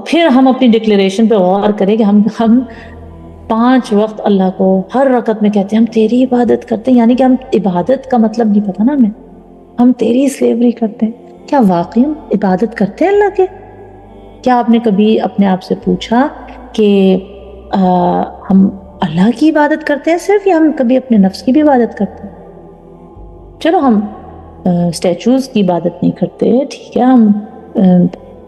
پھر ہم اپنی ڈکلیریشن پہ غور کریں کہ ہم 5 وقت اللہ کو ہر رکعت میں کہتے ہیں ہم تیری عبادت کرتے ہیں، یعنی کہ ہم عبادت کا مطلب نہیں پتا نا ہمیں، ہم تیری سلیوری کرتے ہیں۔ کیا واقعی ہم عبادت کرتے ہیں اللہ کے؟ کیا آپ نے کبھی اپنے آپ سے پوچھا کہ ہم اللہ کی عبادت کرتے ہیں صرف، یا ہم کبھی اپنے نفس کی بھی عبادت کرتے ہیں؟ چلو ہم اسٹیچوز کی عبادت نہیں کرتے، ٹھیک ہے، ہم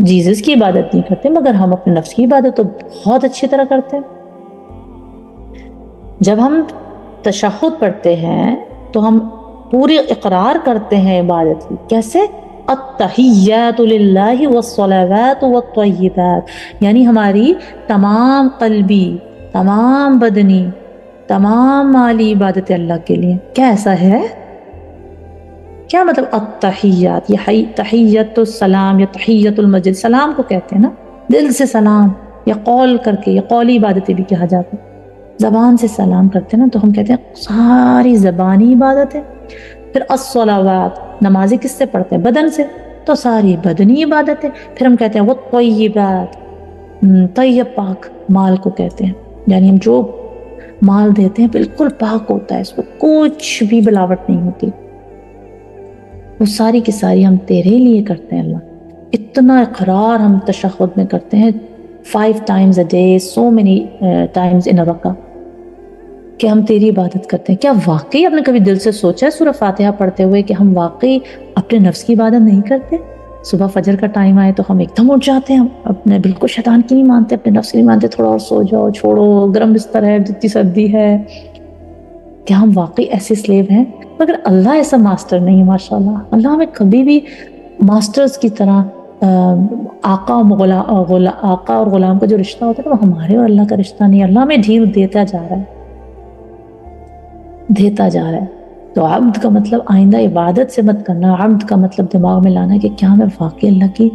جیزس کی عبادت نہیں کرتے، مگر ہم اپنے نفس کی عبادت تو بہت اچھی طرح کرتے ہیں۔ جب ہم تشہد پڑھتے ہیں تو ہم پوری اقرار کرتے ہیں عبادت کی، کیسے؟ التحیات للہ والصلوات والطیبات، یعنی ہماری تمام قلبی، تمام بدنی، تمام مالی عبادت اللہ کے لیے۔ کیا ایسا ہے؟ کیا مطلب التحیات؟ یہ تحیت السلام یا تحیت المسجد، سلام کو کہتے ہیں نا، دل سے سلام، یا قول کر کے، یا قولی عبادتیں بھی کہا جاتا ہے۔ زبان سے سلام کرتے ہیں نا تو ہم کہتے ہیں ساری زبانی عبادت ہے۔ پھر الصلوات، نمازی کس سے پڑھتے ہیں؟ بدن سے، تو ساری بدنی عبادت ہے۔ پھر ہم کہتے ہیں وہ طیبات، طیب پاک مال کو کہتے ہیں، یعنی ہم جو مال دیتے ہیں بالکل پاک ہوتا ہے، اس میں کچھ بھی ملاوٹ نہیں ہوتی، وہ ساری کی ساری ہم تیرے لیے کرتے ہیں اللہ۔ اتنا اقرار ہم تشہد میں کرتے ہیں 5 times a day, so many times in a رکعہ، کہ ہم تیری عبادت کرتے ہیں۔ کیا واقعی آپ نے کبھی دل سے سوچا ہے سورہ فاتحہ پڑھتے ہوئے کہ ہم واقعی اپنے نفس کی عبادت نہیں کرتے؟ صبح فجر کا ٹائم آئے تو ہم ایک دم اٹھ جاتے ہیں، ہم اپنے بالکل شیطان کی نہیں مانتے، اپنے نفس کی نہیں مانتے، تھوڑا اور سو جاؤ، چھوڑو، گرم بستر ہے، جتنی سردی ہے۔ کیا ہم واقعی ایسے سلیو ہیں؟ مگر اللہ ایسا ماسٹر نہیں ہے، ماشاءاللہ۔ اللہ ہمیں کبھی بھی ماسٹرز کی طرح، آقا اور غلام کا جو رشتہ ہوتا ہے وہ ہمارے اور اللہ کا رشتہ نہیں ہے۔ اللہ ہمیں ڈھیل دیتا جا رہا ہے، دیتا جا رہا ہے۔ تو عبد کا مطلب آئندہ عبادت سے مت کرنا، عبد کا مطلب دماغ میں لانا کہ کیا میں واقعی اللہ کی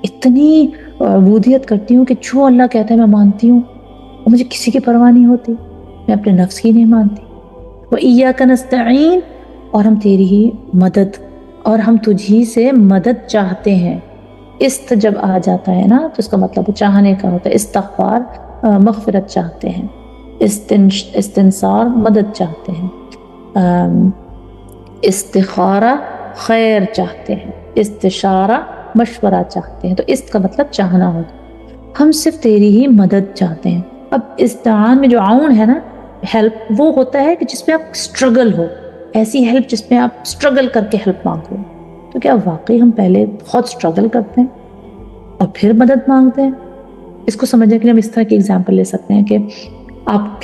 اتنی عبودیت کرتی ہوں کہ جو اللہ کہتا ہے میں مانتی ہوں، اور مجھے کسی کی پرواہ نہیں ہوتی، میں اپنے نفس کی نہیں مانتی۔ وَإِيَّاكَ نَسْتَعِينُ، اور ہم تیری ہی مدد، اور ہم تجھی سے مدد چاہتے ہیں۔ است جب آ جاتا ہے نا تو اس کا مطلب چاہنے کا ہوتا ہے، استغفار مغفرت چاہتے ہیں، استنصار مدد چاہتے ہیں، استخارہ خیر چاہتے ہیں، استشارہ مشورہ چاہتے ہیں۔ تو است کا مطلب چاہنا ہوتا ہے، ہم صرف تیری ہی مدد چاہتے ہیں۔ اب استعان میں جو عون ہے نا، ہیلپ، وہ ہوتا ہے کہ جس میں آپ اسٹرگل ہو، ایسی ہیلپ جس میں آپ اسٹرگل کر کے ہیلپ مانگو۔ تو کیا واقعی ہم پہلے بہت اسٹرگل کرتے ہیں اور پھر مدد مانگتے ہیں؟ اس کو سمجھنے کے لیے ہم اس طرح کی اگزامپل لے سکتے ہیں کہ آپ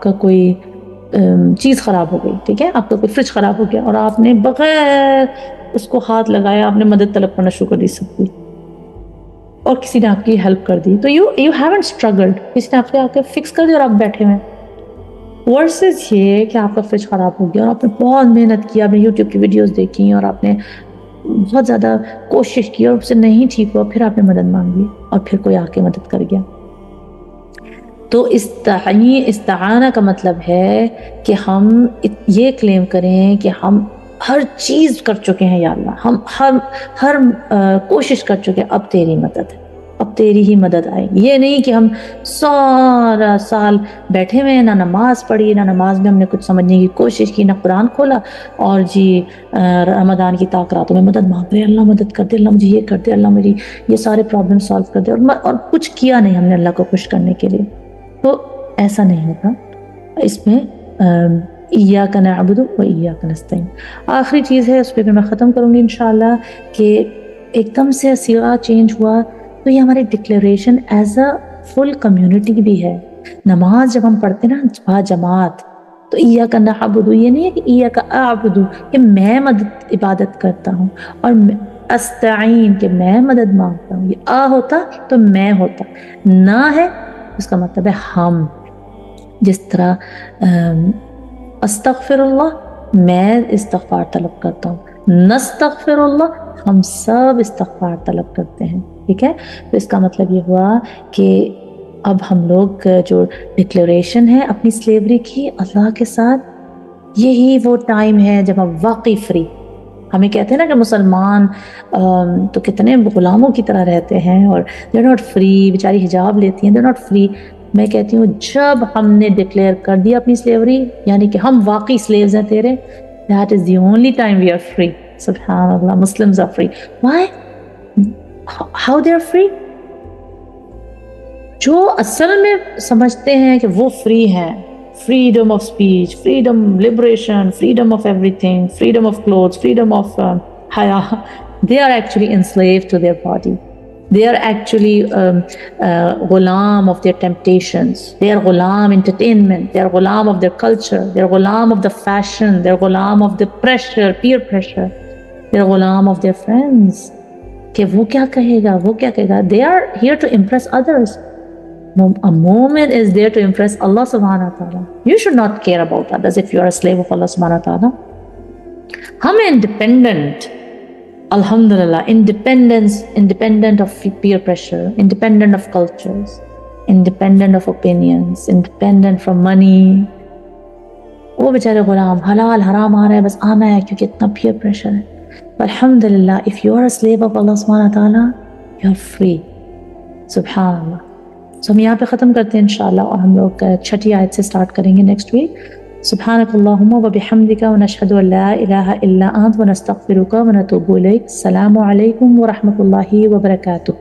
کا کوئی چیز خراب ہو گئی، ٹھیک ہے، آپ کا کوئی فریج خراب ہو گیا، اور آپ نے بغیر اس کو ہاتھ لگایا آپ نے مدد طلب کرنا شروع کر دی سب کی، اور کسی نے آپ کی ہیلپ کر دی، تو یو ہیونٹ اسٹرگلڈ، کسی نے آپ کے آ کے فکس کر دیا اور آپ بیٹھے ہوئے۔ ورسز یہ کہ آپ کا فریج خراب ہو گیا اور آپ نے بہت محنت کی، آپ نے یوٹیوب کی ویڈیوز دیکھی اور آپ نے بہت زیادہ کوشش کی اور اس سے نہیں ٹھیک ہوا، پھر آپ نے مدد مانگی اور پھر کوئی آ کے مدد کر گیا۔ تو استعانہ کا مطلب ہے کہ ہم یہ کلیم کریں کہ ہم ہر چیز کر چکے ہیں یا اللہ، ہم ہر کوشش کر چکے ہیں، اب تیری مدد ہے، اب تیری ہی مدد آئے گی۔ یہ نہیں کہ ہم سارا سال بیٹھے ہوئے ہیں، نہ نماز پڑھی، نہ نماز میں ہم نے کچھ سمجھنے کی کوشش کی، نہ قرآن کھولا، اور جی رمضان کی طاق راتوں میں مدد مانگ رہے، اللہ مدد کر دے، اللہ مجھے یہ کر دے، اللہ میری یہ سارے پرابلم سالو کر دے، اور کچھ کیا نہیں ہم نے اللہ کو خوش کرنے کے لیے۔ تو ایسا نہیں ہوتا۔ اس میں ایاک نعبد و ایاک نستعین آخری چیز ہے، اس پہ میں ختم کروں گی انشاءاللہ، کہ ایک دم سے صیغہ چینج ہوا تو یہ ہماری declaration as a full community بھی ہے۔ نماز جب ہم پڑھتے ہیں نا با جماعت، تو ایاک نعبد، یہ نہیں ہے کہ ایاک اعبد کہ میں عبادت کرتا ہوں، اور استعین کہ میں مدد مانگتا ہوں، یہ آ ہوتا تو میں ہوتا، نہ ہے اس کا مطلب ہے ہم۔ جس طرح استغفر اللہ، میں استغفار طلب کرتا ہوں، نستغفر اللہ، ہم سب استغفار طلب کرتے ہیں، ٹھیک ہے۔ تو اس کا مطلب یہ ہوا کہ اب ہم لوگ جو ڈکلیریشن ہے اپنی سلیوری کی اللہ کے ساتھ، یہی وہ ٹائم ہے جب ہم واقعی فری، ہمیں کہتے ہیں نا کہ مسلمان تو کتنے غلاموں کی طرح رہتے ہیں اور they're not free، بیچاری حجاب لیتی ہیں، they're not free۔ میں کہتی ہوں جب ہم نے ڈکلیئر کر دیا اپنی سلیوری، یعنی کہ ہم واقعی سلیوز ہیں تیرے، that is the only time we are free۔ سبحان اللہ، Muslims are free۔ Why؟ How they are free؟ جو اصل میں سمجھتے ہیں کہ وہ فری ہیں، freedom of speech، freedom، liberation، freedom of everything، freedom of clothes، freedom of haya، they are actually enslaved to their body۔ They are actually ghulam of their temptations۔ They are ghulam entertainment۔ They are ghulam of their culture۔ They are ghulam of the fashion۔ They are ghulam of the pressure، peer pressure۔ They are ghulam of their friends، کہ وہ کیا کہے گا، وہ کیا کہے گا۔ They are here to impress others۔ A moment is there to impress Allah subhanahu wa ta'ala۔ You should not care about others if you are a slave of Allah subhanahu wa ta'ala۔ ہم independent، alhamdulillah، independent of peer pressure، independent of cultures، independent of opinions، independent from money۔ وہ بیچارے غلام، حلال حرام آ رہا ہے بس آنا ہے کیونکہ اتنا peer pressure ہے۔ alhamdulillah، if you are a slave of Allah subhanahu wa ta'ala، you are free۔ سبحان اللہ۔ ہم یہاں پہ ختم کرتے ہیں انشاءاللہ، اور ہم لوگ 6 آیت سے سٹارٹ کریں گے نیکسٹ ویک۔ سبحانک اللہم وبحمدک ونشہد ان لا الہ الا انت ونستغفرک ونتوب الیک۔ السلام علیکم ورحمۃ اللہ وبرکاتہ۔